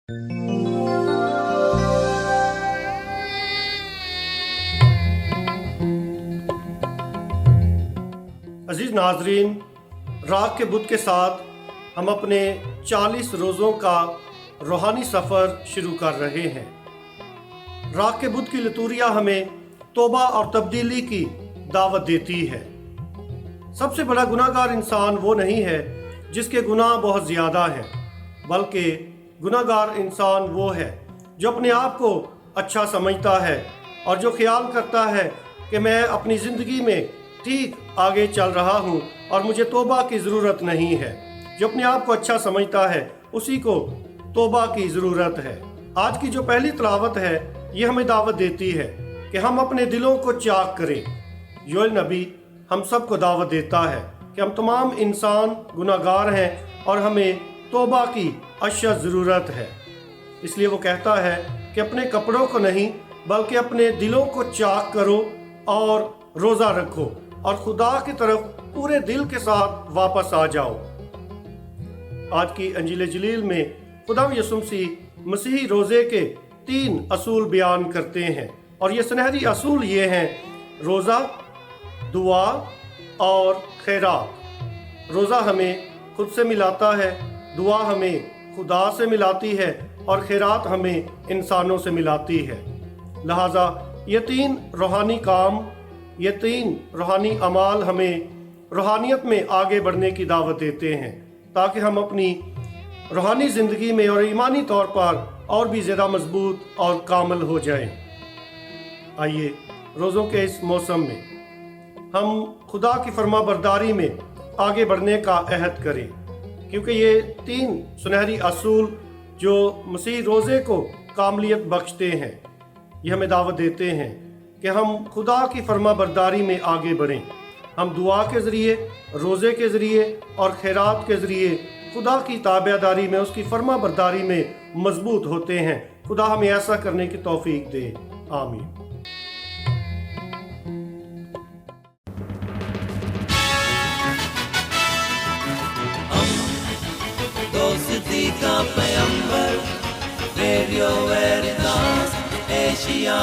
अजीज नाजरीन, राग के बुत के साथ हम अपने 40 रोज़ों का रूहानी सफ़र शुरू कर रहे हैं। राग के बुत की लतूरिया हमें तौबा और तब्दीली की दावत देती है। सबसे बड़ा गुनाहगार इंसान वो नहीं है जिसके गुनाह बहुत ज़्यादा हैं, बल्कि गुनाहगार इंसान वो है जो अपने आप को अच्छा समझता है और जो ख्याल करता है कि मैं अपनी ज़िंदगी में ठीक आगे चल रहा हूँ और मुझे तौबा की ज़रूरत नहीं है। जो अपने आप को अच्छा समझता है उसी को तौबा की ज़रूरत है। आज की जो पहली तिलावत है ये हमें दावत देती है कि हम अपने दिलों को चाक करें। योएल नबी हम सबको दावत देता है कि हम तमाम इंसान गुनाहगार हैं और हमें तौबा की अशद ज़रूरत है। इसलिए वो कहता है कि अपने कपड़ों को नहीं बल्कि अपने दिलों को चाक करो और रोज़ा रखो और खुदा की तरफ पूरे दिल के साथ वापस आ जाओ। आज की अंजील जलील में खुदा यसुम मसीही रोज़े के 3 असूल बयान करते हैं और ये सुनहरी असूल ये हैं: रोज़ा, दुआ और खैरात। रोज़ा हमें खुद से मिलाता है, दुआ हमें खुदा से मिलाती है और खैरात हमें इंसानों से मिलाती है। लिहाजा ये 3 रूहानी काम, ये 3 रूहानी अमाल हमें रूहानियत में आगे बढ़ने की दावत देते हैं ताकि हम अपनी रूहानी ज़िंदगी में और ईमानी तौर पर और भी ज़्यादा मजबूत और कामिल हो जाएं। आइए रोज़ों के इस मौसम में हम खुदा की फरमाबरदारी में आगे बढ़ने का अहद करें, क्योंकि ये 3 सुनहरी असूल जो मसीह रोज़े को कामलियत बख्शते हैं, ये हमें दावत देते हैं कि हम खुदा की फरमाबरदारी में आगे बढ़ें। हम दुआ के ज़रिए, रोज़े के ज़रिए और खैरात के ज़रिए खुदा की ताबेदारी में, उसकी फरमाबरदारी में मजबूत होते हैं। खुदा हमें ऐसा करने की तौफीक दे, आमीन। दोस्ती का पैगंबर, रेडियो वेरितास एशिया।